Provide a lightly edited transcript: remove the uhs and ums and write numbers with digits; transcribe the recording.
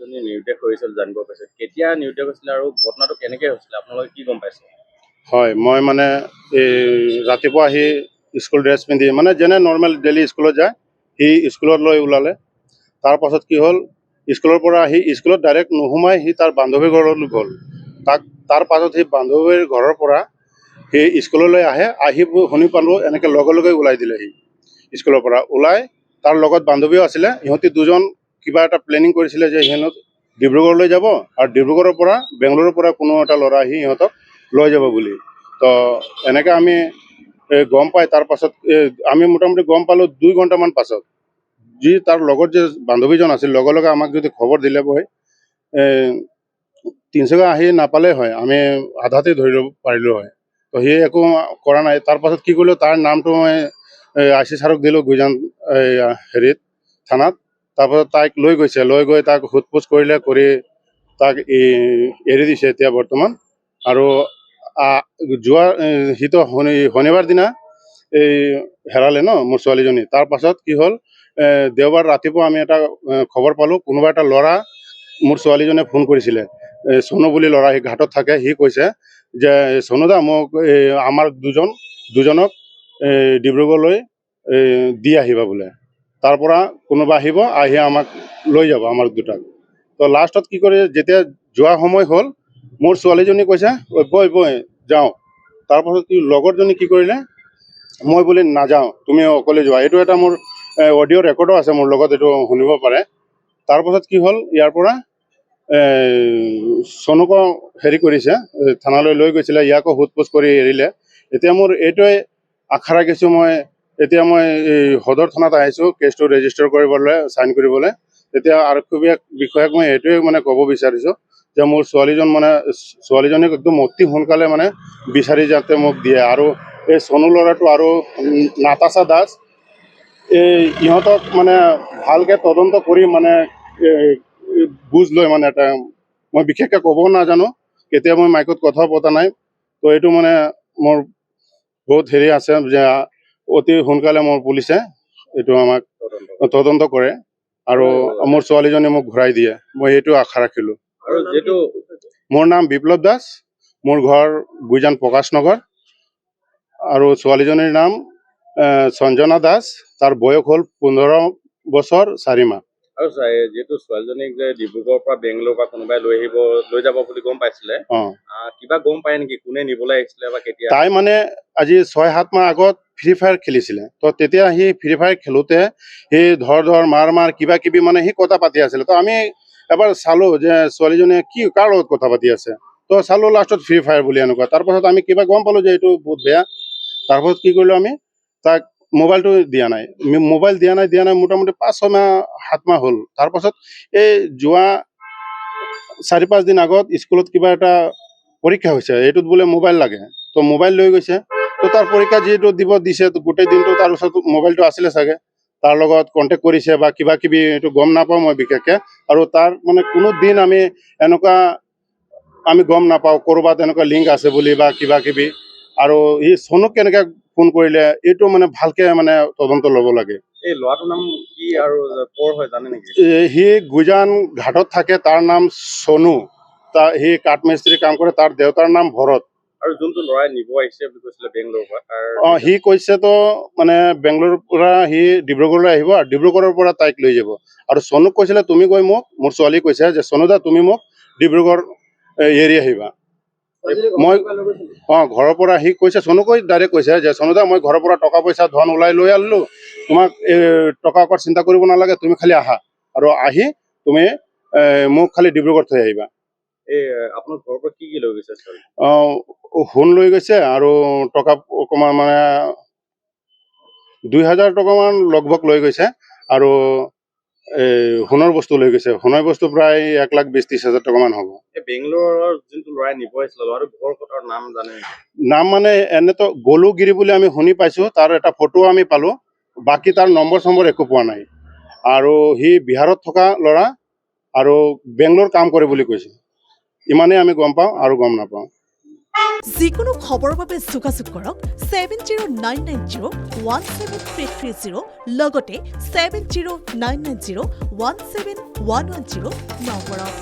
ছোৱালীজনী নিৰুদ্দেশ হৈছিল জানিব পাৰিছোঁ। কেতিয়া নিৰুদ্দেশ হৈছিলে আৰু ঘটনাটো কেনেকৈ হৈছিলে আপোনালোকে কি গম পাইছে? হয়, মই মানে ৰাতিপুৱা আহি স্কুল ড্ৰেছ পিন্ধি মানে যেনে নৰ্মেল ডেইলি স্কুলত যায়, সি স্কুলত লৈ ওলালে। তাৰপাছত কি হ'ল, স্কুলৰ পৰা আহি স্কুলত ডাইৰেক্ট নোসোমাই সি তাৰ বান্ধৱীৰ ঘৰলৈ গ'ল। তাৰ পাছত সেই বান্ধৱীৰ ঘৰৰ পৰা সেই স্কুললৈ আহি শুনি পালোঁ এনেকৈ লগে লগে ওলাই দিলে। সি স্কুলৰ পৰা ওলাই তাৰ লগত বান্ধৱীও আছিলে। ইহঁতি দুজন কিবা এটা প্লেনিং কৰিছিলে যে সিহঁত ডিব্ৰুগড়লৈ যাব আৰু ডিব্ৰুগড়ৰ পৰা বেংগলোৰৰ পৰা কোনো এটা ল'ৰা আহি সিহঁতক লৈ যাব বুলি। তো এনেকৈ আমি গম পাই তাৰ পাছত আমি মোটামুটি গম পালোঁ 2 ঘণ্টামান পাছত। যি তাৰ লগত যে বান্ধৱীজন আছিল লগে লগে আমাক যদি খবৰ দিলে হয়, তিনিচুকীয়া আহি নাপালে হয়, আমি আধাতে ধৰিব পাৰিলোঁ হয়। তো সি একো কৰা নাই। তাৰ পাছত কি কৰিলোঁ, তাৰ নামটো মই IC ছাৰক দিলোঁ গুইজান হেৰিত থানাত। তাৰপাছত তাইক লৈ গৈ তাক সোধ পোছ কৰিলে, কৰি তাক এৰি দিছে এতিয়া বৰ্তমান। আৰু যোৱা সিটো শনিবাৰ দিনা এই হেৰালে ন মোৰ ছোৱালীজনী। তাৰ পাছত কি হ'ল, দেওবাৰ ৰাতিপুৱা আমি এটা খবৰ পালোঁ, কোনোবা এটা ল'ৰা মোৰ ছোৱালীজনীয়ে ফোন কৰিছিলে। চনু বুলি ল'ৰা, সি ঘাটত থাকে। সি কৈছে যে চনুদা মোক আমাৰ দুজনক ডিব্ৰুগড়লৈ দি আহিবা বোলে। তাৰ পৰা কোনোবা আহিব, আহি আমাক লৈ যাব আমাক দুটাক। তো লাষ্টত কি কৰে, যেতিয়া যোৱা সময় হ'ল মোৰ ছোৱালীজনী কৈছে বৈ যাওঁ। তাৰপাছত কি লগৰজনী কি কৰিলে, মই বোলে নাযাওঁ, তুমি অকলে যোৱা। এইটো এটা মোৰ অডিঅ' ৰেকৰ্ডো আছে মোৰ লগত, এইটো শুনিব পাৰে। তাৰপাছত কি হ'ল, ইয়াৰ পৰা চনুকো হেৰি কৰিছে, থানালৈ লৈ গৈছিলে, ইয়াকো সোধ পোছ কৰি এৰিলে। এতিয়া মোৰ এইটোৱে আশা ৰাখিছোঁ, এতিয়া মই সদৰ থানাত আহিছোঁ কেছটো ৰেজিষ্টাৰ কৰিবলৈ, চাইন কৰিবলৈ। তেতিয়া আৰক্ষী বিষয়াক মই এইটোৱে মানে ক'ব বিচাৰিছোঁ যে মোৰ ছোৱালীজনীক একদম অতি সোনকালে মানে বিচাৰি যাতে মোক দিয়ে। আৰু এই চনু ল'ৰাটো আৰু নাতাশা দাস, ইহঁতক মানে ভালকৈ তদন্ত কৰি মানে বুজ লৈ মানে এটা, মই বিশেষকৈ ক'ব নাজানো, কেতিয়া মই মাইকত কথাও পতা নাই। তো এইটো মানে মোৰ বহুত হেৰি আছে যে অতি সোনকালে মোৰ পুলিচে এইটো আমাক তদন্ত কৰে আৰু মোৰ ছোৱালীজনী মোক ঘূৰাই দিয়ে, মই এইটো আশা ৰাখিলোঁ। আৰু যিটো মোৰ নাম বিপ্লৱ দাস, মোৰ ঘৰ গুইজান প্ৰকাশ নগৰ। আৰু ছোৱালীজনীৰ নাম সঞ্জনা দাস, তাৰ বয়স হ'ল 15 বছৰ 4 মাহ। আৰু যিহেতু ছোৱালীজনীক যে ডিব্ৰুগড়ৰ পৰা বেংগলোৰ পৰা কোনোবাই লৈ যাব বুলি গম পাইছিলে, কিবা গম পায় নেকি কোনে নিবলৈ আহিছিলে বা কেতিয়া? তাই মানে আজি 6-7 মাহ আগত ফ্ৰী ফায়াৰ খেলিছিলে। তো তেতিয়া সি ফ্ৰী ফায়াৰ খেলোতে সি ধৰ মাৰ কিবা কিবি মানে সি কথা পাতি আছিলে। তো আমি এবাৰ চালোঁ যে ছোৱালীজনীয়ে কাৰ লগত কথা পাতি আছে। তো চালোঁ লাষ্টত ফ্ৰী ফায়াৰ বুলি এনেকুৱা। তাৰপাছত আমি কিবা গম পালোঁ যে এইটো বহুত বেয়া। তাৰপাছত কি কৰিলোঁ, আমি তাক মোবাইলটো দিয়া নাই মোটামুটি 5-6 মাহ 7 মাহ হ'ল। তাৰপাছত এই যোৱা 4-5 দিন আগত স্কুলত কিবা এটা পৰীক্ষা হৈছে, এইটোত বোলে মোবাইল লাগে। তো মোবাইল লৈ গৈছে। তো তাৰ পৰীক্ষা যিহেতু দিছে, গোটেই দিনটো তাৰ ওচৰত মোবাইলটো আছিলে চাগে, তাৰ লগত কণ্টেক্ট কৰিছে বা কিবা কিবি, এইটো গম নাপাওঁ মই বিশেষকৈ। আৰু তাৰ মানে কোনো দিন আমি গম নাপাওঁ ক'ৰবাত এনেকুৱা লিংক আছে বুলি বা কিবা কিবি। আৰু সি চনুক কেনেকৈ ফোন কৰিলে, এইটো মানে ভালকৈ মানে তদন্ত ল'ব লাগে। এই ল'ৰাটোৰ নাম কি আৰু ক'ৰ হয় জানে নেকি? সি গুইজান ঘাটত থাকে, তাৰ নাম চনু। সি কাঠমিস্ত্ৰী কাম কৰে, তাৰ দেউতাৰ নাম ভৰত। আৰু যোনটো ল'ৰাই নিব আহিছে বুলি কৈছিলে বেংগলোৰৰ পৰা, সি কৈছে তো মানে বেংগলোৰৰ পৰা সি ডিব্ৰুগড়লৈ আহিব আৰু ডিব্ৰুগড়ৰ পৰা তাইক লৈ যাব। আৰু চনুক কৈছিলে তুমি গৈ মোৰ ছোৱালী কৈছে যে চনুদা তুমি মোক ডিব্ৰুগড় এৰি আহিবা। মই ঘৰৰ পৰা সি কৈছে, চনুকৈ ডাইৰেক্ট কৈছে যে চনুদা মই ঘৰৰ পৰা টকা পইচা ধন ওলাই লৈ আনিলোঁ, তোমাক টকা অকণ চিন্তা কৰিব নালাগে, তুমি খালি আহা আৰু আহি তুমি মোক খালি ডিব্ৰুগড় থৈ আহিবা। আপোনাৰ ঘৰৰ পৰা কি লৈ গৈছে? সোণ লৈ গৈছে আৰু টকা অকণমান মানে 2000 টকামান লগভগ লৈ গৈছে। আৰু সোণৰ বস্তু লৈ গৈছে, সোণৰ বস্তু প্ৰায় 1,20,30,000 টকামান হ'ব। বেংগলোৰৰ যোনটো ল'ৰাই নিব আহিছিলে, ল'ৰাটোৰ ঘৰ ক'ৰ নাম জানে? নাম মানে এনেতো গলুগিৰি বুলি আমি শুনি পাইছোঁ, তাৰ এটা ফটো আমি পালোঁ, বাকী তাৰ নম্বৰ একো পোৱা নাই। আৰু সি বিহাৰত থকা ল'ৰা আৰু বেংগলোৰ কাম কৰে বুলি কৈছে, ইমানেই আমি গম পাওঁ আৰু গম নাপাওঁ। যিকোনো খবৰৰ বাবে যোগাযোগ কৰক 7099017330 লগতে 7099017110 নম্বৰত।